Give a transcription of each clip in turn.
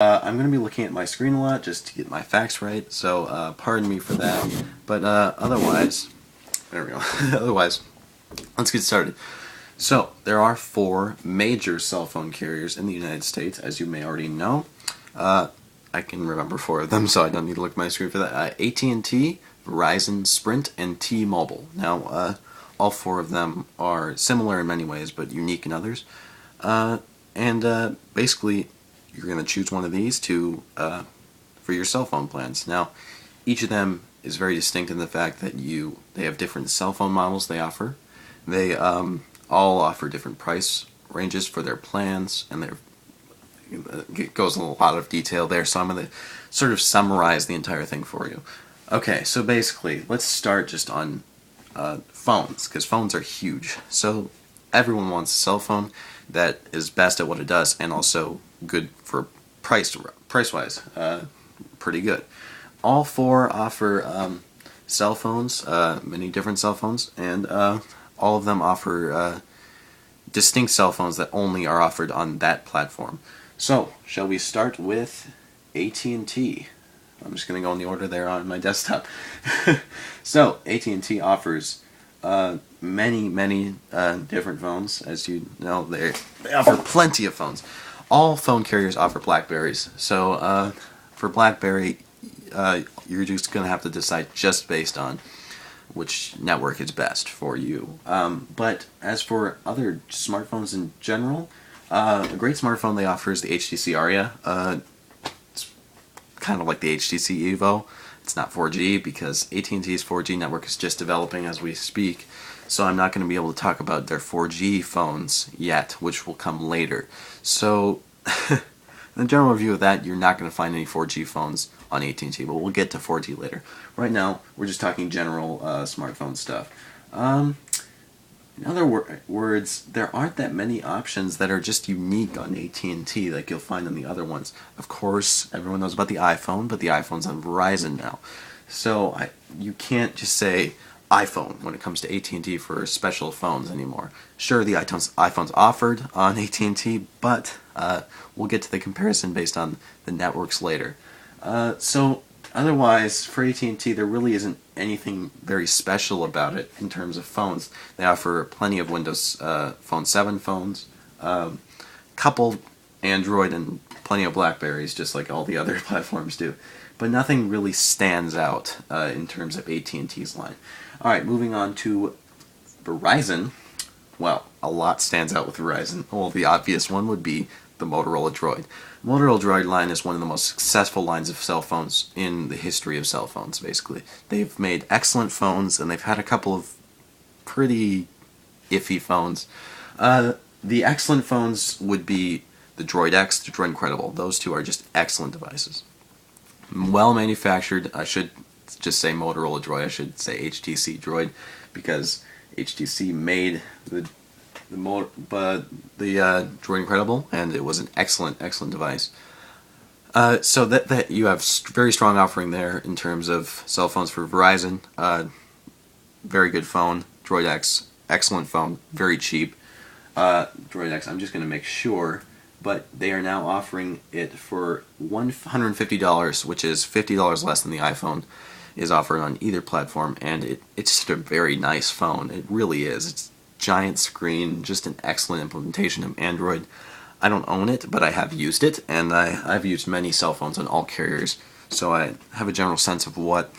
I'm going to be looking at my screen a lot just to get my facts right, so pardon me for that. But otherwise, there we go. Otherwise, let's get started. So, there are four major cell phone carriers in the United States, as you may already know. I can remember four of them, so I don't need to look at my screen for that. AT&T, Verizon, Sprint, and T-Mobile. Now, all four of them are similar in many ways, but unique in others. Basically, you're going to choose one of these for your cell phone plans. Now, each of them is very distinct in the fact that they have different cell phone models they offer. They all offer different price ranges for their plans, and it goes in a lot of detail there, so I'm going to sort of summarize the entire thing for you. Okay, so basically, let's start just on phones, because phones are huge. So everyone wants a cell phone that is best at what it does, and also good for price-wise, pretty good. All four offer cell phones, many different cell phones, and all of them offer distinct cell phones that only are offered on that platform. So, shall we start with AT&T? I'm just going to go in the order there on my desktop. So, AT&T offers many different phones. As you know, they offer plenty of phones. All phone carriers offer Blackberries. So, for Blackberry, you're just going to have to decide just based on which network is best for you. But as for other smartphones in general, a great smartphone they offer is the HTC Aria. It's kind of like the HTC Evo. It's not 4G because AT&T's 4G network is just developing as we speak. So I'm not going to be able to talk about their 4G phones yet, which will come later. So, in the general review of that, you're not going to find any 4G phones on AT&T, but we'll get to 4G later. Right now, we're just talking general smartphone stuff. In other words, there aren't that many options that are just unique on AT&T like you'll find on the other ones. Of course, everyone knows about the iPhone, but the iPhone's on Verizon now. So you can't just say iPhone when it comes to AT&T for special phones anymore. Sure, the iPhone's offered on AT&T, but we'll get to the comparison based on the networks later. So otherwise, for AT&T, there really isn't anything very special about it in terms of phones. They offer plenty of Windows Phone 7 phones, couple Android, and plenty of Blackberries, just like all the other platforms do. But nothing really stands out in terms of AT&T's line. Alright, moving on to Verizon. Well, a lot stands out with Verizon. Well, the obvious one would be the Motorola Droid. The Motorola Droid line is one of the most successful lines of cell phones in the history of cell phones, basically. They've made excellent phones, and they've had a couple of pretty iffy phones. The excellent phones would be the Droid X, the Droid Incredible. Those two are just excellent devices. Well manufactured. I should just say Motorola Droid. I should say HTC Droid, because HTC made the Droid Incredible, and it was an excellent device. So that you have very strong offering there in terms of cell phones for Verizon. Very good phone. Droid X, excellent phone, very cheap. Droid X, I'm just going to make sure, but they are now offering it for $150, which is $50 less than the iPhone is offered on either platform, and it's just a very nice phone. It really is. It's giant screen, just an excellent implementation of Android. I don't own it, but I have used it, and I've used many cell phones on all carriers, so I have a general sense of what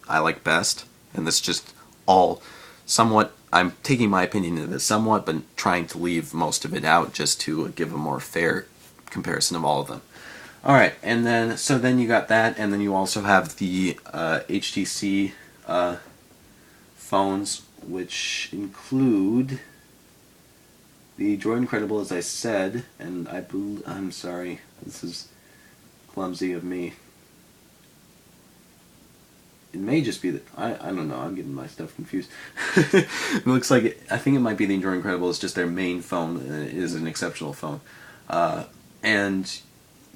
I like best, and this just all somewhat, I'm taking my opinion of this somewhat, but trying to leave most of it out just to give a more fair comparison of all of them. Alright, and then you got that, and then you also have the HTC phones, which include the Droid Incredible, as I said, and I'm sorry, this is clumsy of me. It may just be that, I don't know, I'm getting my stuff confused. It looks like, I think it might be the Droid Incredible, it's just their main phone, and it is an exceptional phone. And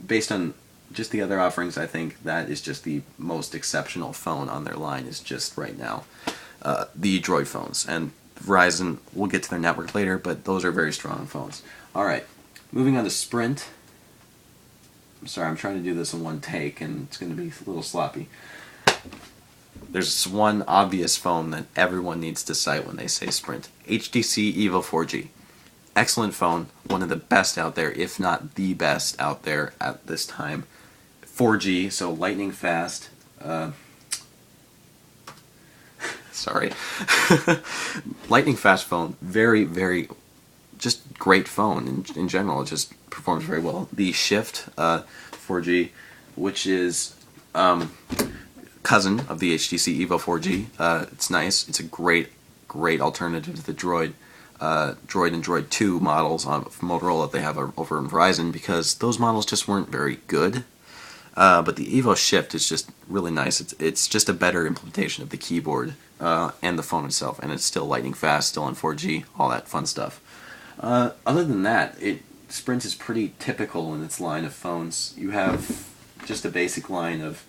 based on just the other offerings, I think that is just the most exceptional phone on their line, is just right now the Droid phones. And Verizon, we'll get to their network later, but those are very strong phones. Alright, moving on to Sprint. sorry, I'm trying to do this in one take, and it's going to be a little sloppy. There's one obvious phone that everyone needs to cite when they say Sprint. HTC Evo 4G. Excellent phone, one of the best out there, if not the best out there at this time. 4G, so lightning fast. Sorry. Lightning fast phone. Very, very, just great phone in general. It just performs very well. The Shift 4G, which is cousin of the HTC Evo 4G. It's nice. It's a great alternative to the Droid and Droid 2 models from Motorola that they have over in Verizon, because those models just weren't very good. But the Evo Shift is just really nice. It's just a better implementation of the keyboard and the phone itself, and it's still lightning fast, still in 4G, all that fun stuff. Other than that, Sprint is pretty typical in its line of phones. You have just a basic line of,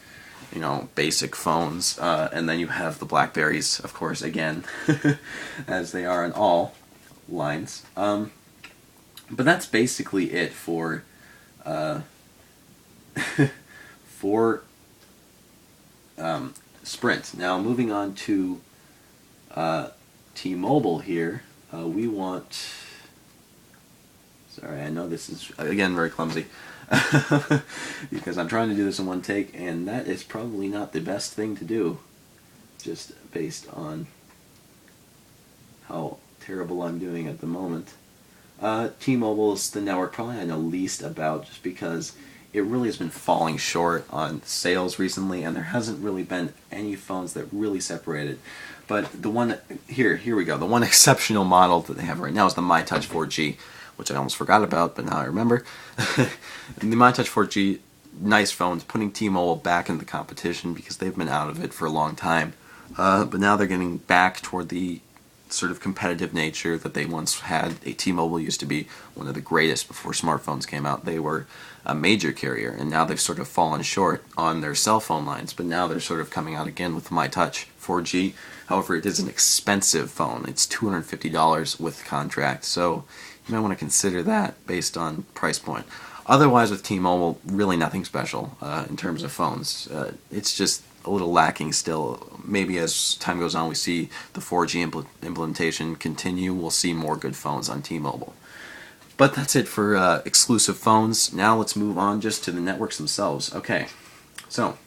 basic phones, and then you have the Blackberries, of course, again, as they are in all lines. But that's basically it for Sprint. Now, moving on to T-Mobile here, we want... Sorry, I know this is, again, very clumsy, because I'm trying to do this in one take, and that is probably not the best thing to do, just based on how terrible I'm doing at the moment. T-Mobile is the network probably I know least about, just because it really has been falling short on sales recently, and there hasn't really been any phones that really separated. But the one, here we go, the one exceptional model that they have right now is the MyTouch 4G, which I almost forgot about, but now I remember. The MyTouch 4G, nice phones, putting T-Mobile back in the competition, because they've been out of it for a long time. But now they're getting back toward the sort of competitive nature that they once had. T-Mobile used to be one of the greatest before smartphones came out. They were a major carrier, and now they've sort of fallen short on their cell phone lines, but now they're sort of coming out again with MyTouch 4G. However, it is an expensive phone. It's $250 with contract, so you might want to consider that based on price point. Otherwise, with T-Mobile, really nothing special in terms of phones. It's just a little lacking still. Maybe as time goes on, we see the 4G implementation continue, we'll see more good phones on T-Mobile. But that's it for exclusive phones. Now let's move on just to the networks themselves. Okay, so